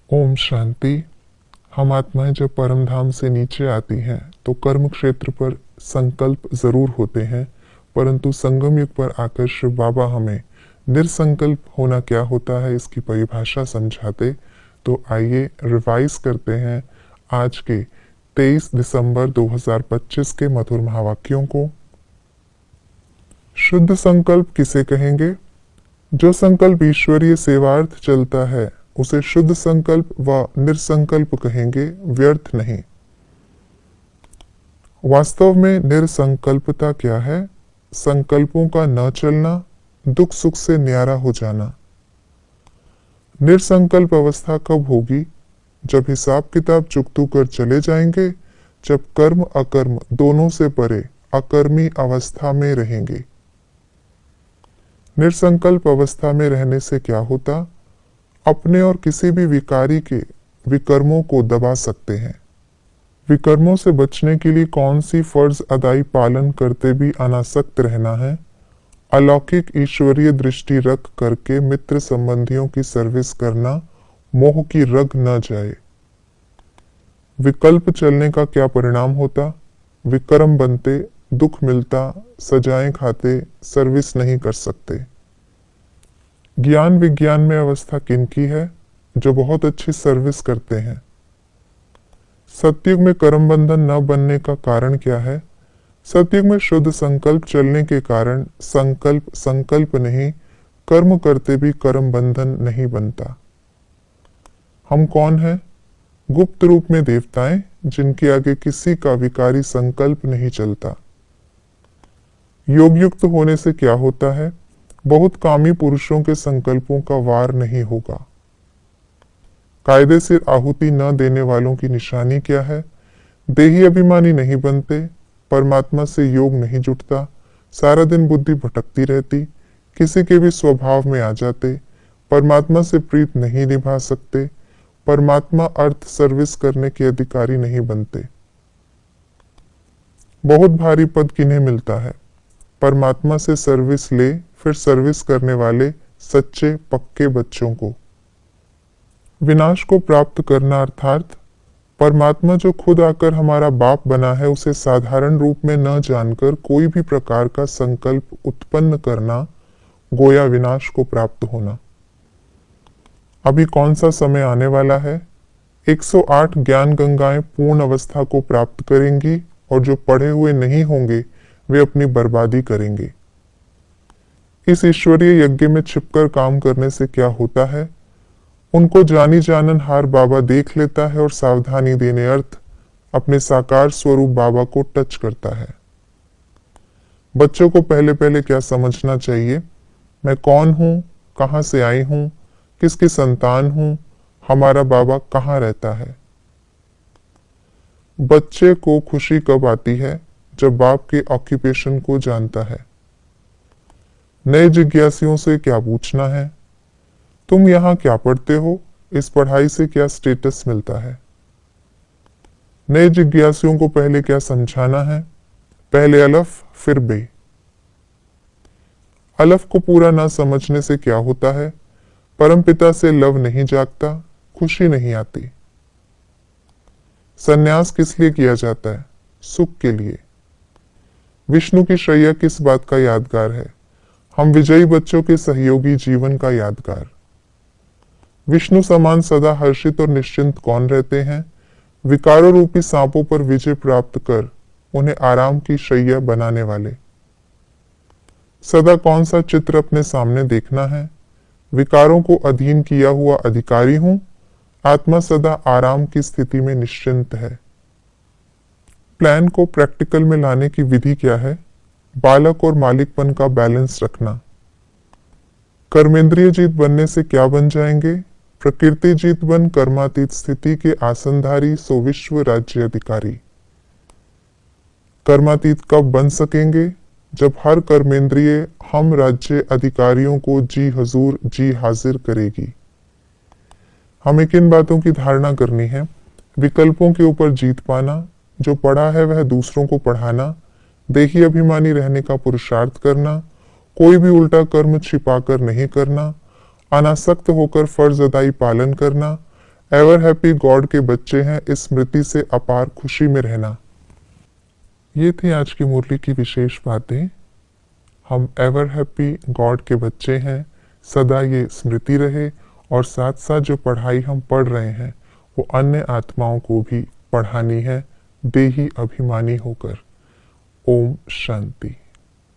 ओम शांति। हम आत्माएं जब परम धाम से नीचे आती हैं तो कर्म क्षेत्र पर संकल्प जरूर होते हैं, परंतु संगम युग पर आकर शिव बाबा हमें निरसंकल्प होना क्या होता है इसकी परिभाषा समझाते। तो आइए रिवाइज करते हैं आज के 23 दिसंबर 2025 के मधुर महावाक्यों को। शुद्ध संकल्प किसे कहेंगे? जो संकल्प ईश्वरीय सेवार्थ चलता है उसे शुद्ध संकल्प व निरसंकल्प कहेंगे, व्यर्थ नहीं। वास्तव में निरसंकल्पता क्या है? संकल्पों का न चलना, दुख सुख से न्यारा हो जाना। निरसंकल्प अवस्था कब होगी? जब हिसाब किताब चुकतू कर चले जाएंगे, जब कर्म अकर्म दोनों से परे अकर्मी अवस्था में रहेंगे। निरसंकल्प अवस्था में रहने से क्या होता? अपने और किसी भी विकारी के विकर्मों को दबा सकते हैं। विकर्मों से बचने के लिए कौन सी फर्ज अदाई पालन करते भी अनासक्त रहना है। अलौकिक ईश्वरीय दृष्टि रख करके मित्र संबंधियों की सर्विस करना, मोह की रग न जाए। विकल्प चलने का क्या परिणाम होता? विकर्म बनते, दुख मिलता, सजाएं खाते, सर्विस नहीं कर सकते। ज्ञान विज्ञान में अवस्था किनकी है? जो बहुत अच्छी सर्विस करते हैं। सतयुग में कर्म बंधन न बनने का कारण क्या है? सतयुग में शुद्ध संकल्प चलने के कारण संकल्प संकल्प नहीं, कर्म करते भी कर्म बंधन नहीं बनता। हम कौन हैं? गुप्त रूप में देवताएं, जिनके आगे किसी का विकारी संकल्प नहीं चलता। योग युक्त होने से क्या होता है? बहुत कामी पुरुषों के संकल्पों का वार नहीं होगा। कायदे से आहुति न देने वालों की निशानी क्या है? देही अभिमानी नहीं बनते, परमात्मा से योग नहीं जुटता, सारा दिन बुद्धि भटकती रहती, किसी के भी स्वभाव में आ जाते, परमात्मा से प्रीत नहीं निभा सकते, परमात्मा अर्थ सर्विस करने के अधिकारी नहीं बनते। बहुत भारी पद किन्हें मिलता है? परमात्मा से सर्विस ले फिर सर्विस करने वाले सच्चे पक्के बच्चों को। विनाश को प्राप्त करना अर्थात परमात्मा जो खुद आकर हमारा बाप बना है उसे साधारण रूप में न जानकर कोई भी प्रकार का संकल्प उत्पन्न करना, गोया विनाश को प्राप्त होना। अभी कौन सा समय आने वाला है? 108 ज्ञान गंगाएं पूर्ण अवस्था को प्राप्त करेंगी और जो पढ़े हुए नहीं होंगे वे अपनी बर्बादी करेंगे। इस ईश्वरीय यज्ञ में छिपकर काम करने से क्या होता है? उनको जानी जानन हार बाबा देख लेता है और सावधानी देने अर्थ अपने साकार स्वरूप बाबा को टच करता है। बच्चों को पहले पहले क्या समझना चाहिए? मैं कौन हूं, कहां से आई हूं, किसकी संतान हूं, हमारा बाबा कहां रहता है। बच्चे को खुशी कब आती है? जब बाप के ऑक्यूपेशन को जानता है। नए जिज्ञासियों से क्या पूछना है? तुम यहाँ क्या पढ़ते हो? इस पढ़ाई से क्या स्टेटस मिलता है? नए जिज्ञासियों को पहले क्या समझाना है? पहले अलफ फिर बे। अलफ को पूरा ना समझने से क्या होता है? परमपिता से लव नहीं जागता, खुशी नहीं आती। सन्यास किस लिए किया जाता है? सुख के लिए। विष्णु की शैया किस बात का यादगार है? हम विजयी बच्चों के सहयोगी जीवन का यादगार। विष्णु समान सदा हर्षित और निश्चिंत कौन रहते हैं? विकारों रूपी सांपों पर विजय प्राप्त कर उन्हें आराम की शैया बनाने वाले। सदा कौन सा चित्र अपने सामने देखना है? विकारों को अधीन किया हुआ अधिकारी हूं, आत्मा सदा आराम की स्थिति में निश्चिंत है। प्लान को प्रैक्टिकल में लाने की विधि क्या है? बालक और मालिकपन का बैलेंस रखना। कर्मेंद्रिय जीत बनने से क्या बन जाएंगे? प्रकृति जीत बन कर्मातीत स्थिति के आसनधारी सो विश्व राज्य अधिकारी। कर्मातीत कब बन सकेंगे? जब हर कर्मेंद्रिय हम राज्य अधिकारियों को जी हजूर जी हाजिर करेगी। हमें किन बातों की धारणा करनी है? विकल्पों के ऊपर जीत पाना, जो पढ़ा है वह दूसरों को पढ़ाना, देही अभिमानी रहने का पुरुषार्थ करना, कोई भी उल्टा कर्म छिपाकर नहीं करना, अनासक्त होकर फर्ज अदाई पालन करना, एवर हैप्पी गॉड के बच्चे हैं, इस स्मृति से अपार खुशी में रहना। ये थी आज की मुरली की विशेष बातें। हम एवर हैप्पी गॉड के बच्चे हैं, सदा ये स्मृति रहे, और साथ साथ जो पढ़ाई हम पढ़ रहे हैं वो अन्य आत्माओं को भी पढ़ानी है, देही अभिमानी होकर। ओम शांति।